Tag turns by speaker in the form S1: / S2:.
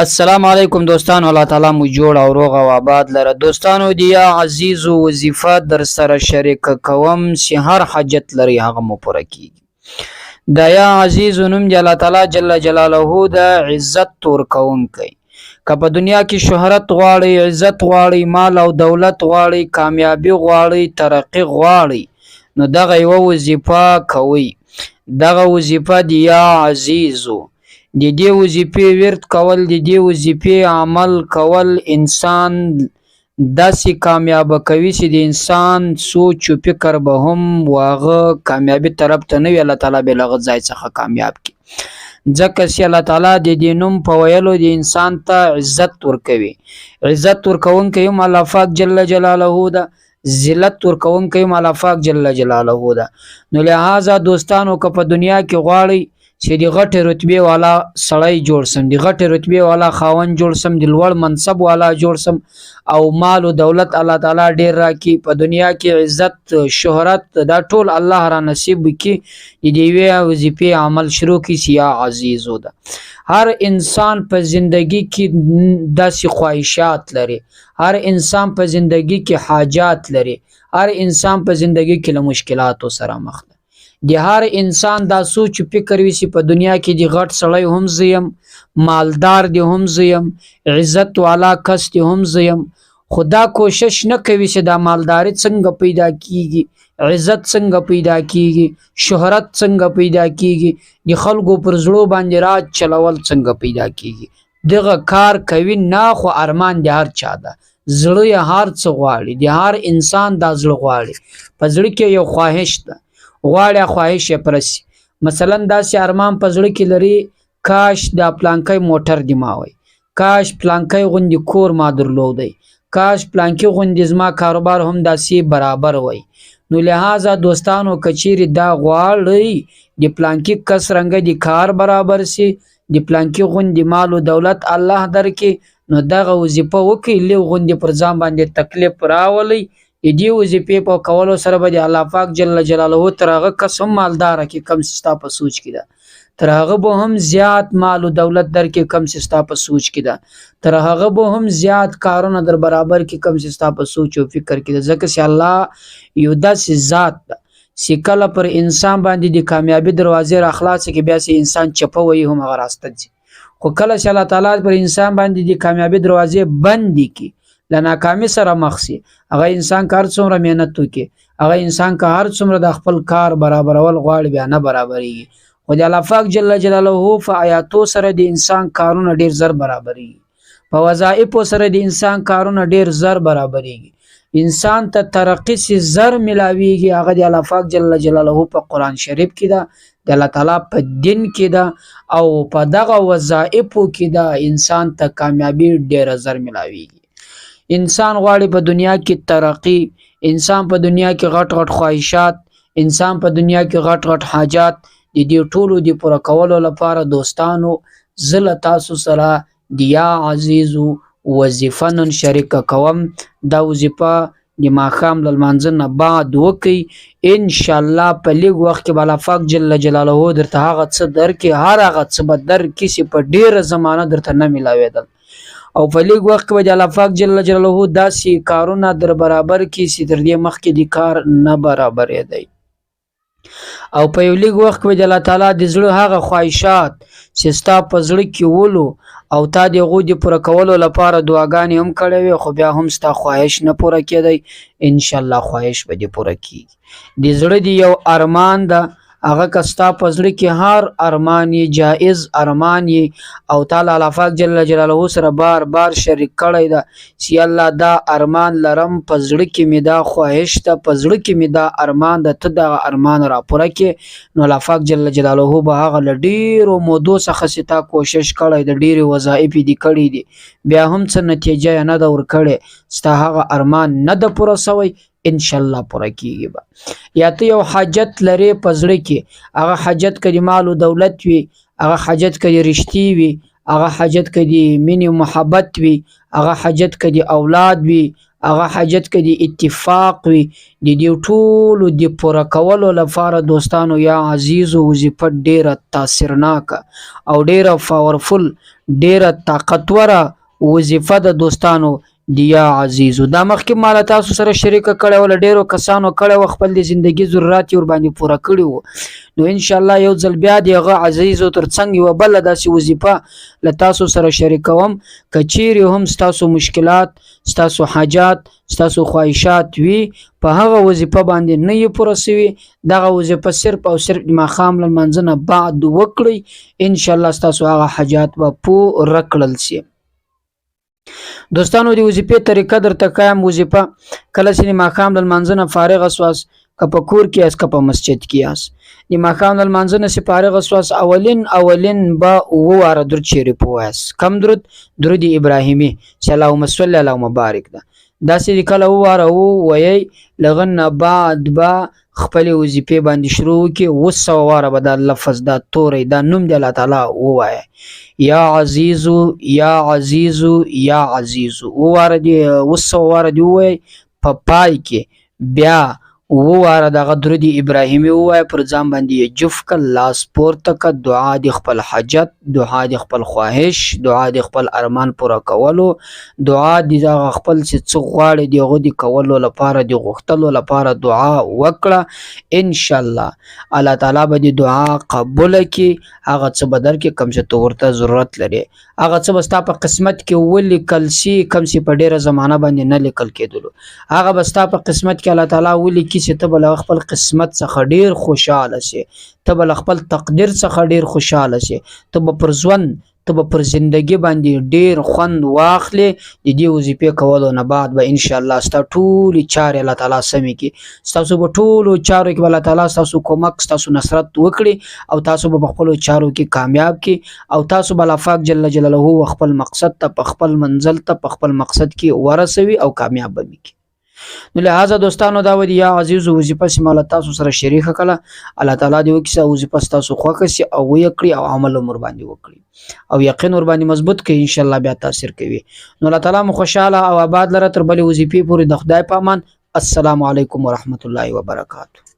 S1: السلام علیکم دوستانو، الله تعالی مو جوړ او روغ او آباد لره. دوستانو دیا عزیز او وظیفه در سره شریک کوم چې هر حاجت لري هغه مو پوره کیږي. د یا عزیز نوم دی الله تعالی جل جلاله د عزت ورکون کوي. که په دنیا کې شهرت غواړي، عزت غواړي، مال او دولت غواړي، کامیابی غواړي، ترقی غواړي، نو دغه یو وظیفه کوي. دغه وظیفه دی یا عزیزو د دې وظیفې ورد کول، د دې وظیفې عمل کول انسان داسې کامیاب کوي چې د انسان سوچ او فکر به هم واغه کامیابی طرف ته نه وي، الله تعالی به لغه ځای څخه کامیاب کی. ځکه چې الله تعالی د دې نوم په ویلو د انسان ته عزت ورکوي. عزت ورکوونکی هم الله پاک جل جلاله ده، ذلت ورکوونکی هم الله پاک جل جلاله ده. نو لہذا دوستانو که په دنیا کې غواړي چې د غټ رتبه والا سړی جوړ سم، د غټ رتبه والا خاون جوړ سم، د لوړ منصب والا جوړ سم او مال او دولت الله تعالی ډیر راکي، په دنیا کې عزت شهرت دا ټول الله را نصیب کی، د دې وظیفه عمل شروع کی. یا عزیزو ده هر انسان په زندگی کې داسې خواهشات لري، هر انسان په زندگی کې حاجات لري، هر انسان په زندگی کې له مشکلاتو سره مخ ده. د هر انسان دا سوچ فکر وي چې په دنیا کې د غټ سړی هم زیم، مالدار دی هم زیم، عزت والا کس دی هم زیم، خدا کوشش نه کوي چې دا مالداری څنګه پیدا کیږي، عزت څنګه پیدا کیږي، شهرت څنګه پیدا کیږي، د خلکو پر زړه باندې راج چلول څنګه پیدا کیږي. دغه کار کوي نه، خو ارمان د هر چا ده، زړه یې هر څه غواړي، د هر انسان دا زړه غواړي، په زړه کې یو خواهش ده، غواړي خواهش یې پرسي. مثلا داسې ارمان په زړه کې لري، کاش دا پلانکی موټر دی ما وای، کاش پلانکی غوندې کور ما درلودی، کاش پلانکی غوندې زما کاروبار هم داسې برابر وای. نو لہذا دوستانو کچیر دا غواړي د پلانکی کس رنګ دی کار برابر سي، د پلانکی غوندې مال او دولت الله درکې، نو دغه وظیفه وکي، له غوندې پر ځان باندې تکلیف راولي. د دې وظیفې په کولو سره به د الله پاک جل جلاله تر هغه کس هم مالدار کی کم سستا په سوچ کې ده، تر هغه به هم زیات مال او دولت در کې کم سستا په سوچ کې ده، تر هغه به هم زیات کارونه در برابر کې کم سستا په سوچ او فکر کې ده. ځکه چې الله یو داسې ذات ده چې کله پر انسان باندې د کامیابی دروازې را خلاص کې بیا چې انسان چپه وي هم هغه راسته ځي، خو کله چې الله تعالی پر انسان باندې د کامیابی دروازې بند کی، له ناکامي سره مخ سي، هغه انسان کار څومره مهنت وکي، هغه انسان که هر څومره د خپل کار برابرول غواړي بیا نه برابرېږي. خو د الله پاک جل جلاله په آیاتو سره د انسان کارونه ډیر زر برابرېږي، په وظایف سره د انسان کارونه ډیر زر برابرېږي، انسان ته ترقی سي زر ملاويږي. هغه د الله پاک جل جلاله په قرآن شریف کې ده، د الله تعالی په دین کې ده، او په دغه وظایفو کې ده انسان ته کامیابی ډیر زر ملاويږي. انسان غواړي په دنیا کې ترقی، انسان په دنیا کې غټ غټ خواهشات، انسان په دنیا کې غټ غټ حاجات، د دې ټولو د پوره کولو لپاره دوستانو زله تاسو سره د یا عزیزو وظیفه نن شریک کوم. دا وظیفه د ماښام له لمانځه نه بعد وکئ، ان شاء الله په لږ وخت کې به الله پاک جل جلاله درته هغه څه درکړي، هر هغه څه به درکړي چې په ډیره زمانه درته نه میلاوېدل، او په لږ وخت کې به د الله پاک جل جلاله داسې کارونه در برابر کړي چې تر دې مخکې د کار نه برابرېدی، او په یو لږ وخت کې به د الله تعالی د زړه هغه خواهشات چې ستا په زړه کې ولو او تا د هغو د پوره کولو لپاره دعاګانې هم کړې وې، خو بیا هم ستا خواهش نه پوره کېدی، انشاءالله خواهش به دې پوره کېږي. د زړه د یو ارمان ده، هغه که ستا په زړه کې هر ارمان یې جایز ارمان یې او تعالی الله پاک جل جلاله سره بار بار شریک کړی ده چې الله دا ارمان لرم، په زړه کې مې دا خواهش ده، په زړه کې مې دا ارمان ده، ته دغه ارمان را پوره کې، نو الله پاک جل جلاله به هغه له ډیرو مودو څخه چې تا کوشش کړی د ډیرې وظایف دې کړي دي، بیا هم څه نتیجه یې نه ده ورکړې، ستا هغه ارمان نه ده پوره سوی، ان شاء الله پوره کیږي به. یا ته یو حاجت لري په زړه کې، هغه حاجت کدي مال او دولت وي، هغه حاجت کدي رشتي وي، هغه حاجت کدي مینه او محبت وي، هغه حاجت کدي اولاد وي، هغه حاجت کدي اتفاق وي، د دې ټولو د پوره کولو لپاره دوستانو یا عزیزو وظیفه ډیره تاثیرناک او ډیره پاورفل ډیره طاقتوره وظیفه د دوستانو دی یا عزیزو. دا مخکې مال تاسو سره شریکه کړه ول ډیرو کسانو کړه خپل د ژوندۍ ضرورت ور باندې پوره کړی وو. نو ان شاء الله یو ځل بیا دیغه عزیزو ترڅنګ یو بل داسې وظیفه ل تاسو سره شریکوم کچيري هم تاسو مشکلات تاسو حاجات تاسو خواهشات وي په هغه وظیفه باندې نه یې پوره سوي دغه وظیفه صرف او صرف د ماخام لمنځنه بعد وکړي ان شاء الله تاسو هغه حاجات به پوره کړل شي. دوستانو دی وظیفه طریقه درته قائم وظیفه کله چې ماخام د منځنه فارغ اسواس کپ کور کې اس کپ مسجد کې اس د ماخام د منځنه سي فارغ اسواس اولین با واره در چیرې پواس کم درود ابراهیمی اللهم صل علی مبارک ده داسې کله واره وای لغن بعد با خپل وظیفه باندې شروع کې وسو واره به د لفظ دا تورې دا نوم دی الله تعالی وای یا عزیزو یا عزیزو یا عزیزو واره دی وسو واره دی وای په پای کې بیا واره د درود ابراهیمی وای پر ځان باندې جف ک لاس پورته ک دعا د خپل حاجت دعا د خپل خواهش دعا د خپل ارمان پوره کولو دعا د خپل څه غواړي دغه د کولو لپاره د غوښتلو لپاره دعا وکړه ان شاء الله الله تعالی به د دعا قبول کړي هغه څه بدر کې کم څه تورته ضرورت لري هغه څه بستا په قسمت کې ولیکل شي کم څه په ډیره زمانہ باندې نه لیکل کېدلو هغه بستا په قسمت کې الله تعالی ولیکي چې ته بل خپل قسمت څخه ډیر خوشاله شې ته بل خپل تقدیر څخه ډیر خوشاله شې ته پر ژوند ته پر زندگی باندې ډیر خوند واخلې د دې وظیفه کولو نه بعد به ان شاء الله ستاسو ټول چارې الله تعالی سمې کې تاسو په ټول چارو کې الله تعالی تاسو کومک تاسو نصرت وکړي او تاسو په خپل چارو کې کامیاب کې او تاسو بل پاک جل جلاله خپل مقصد ته په خپل منزل ته په خپل مقصد کې ورسوي او کامیاب به وي. نو لہذا دوستانو دا ودی یا عزیز وظیفه سیمال تاسو سره شریک کړه الله تعالی دې وکړي وظیفه تاسو خوښ شي او وکړي او عمل مر باندې وکړي او یقین ور باندې مضبوط کړي ان شاء الله بیا تاثیر کوي. نو الله تعالی مو خوشاله او آباد لره تر بل وظیفه پورې د خدای پامان. السلام علیکم ورحمت الله وبرکاته.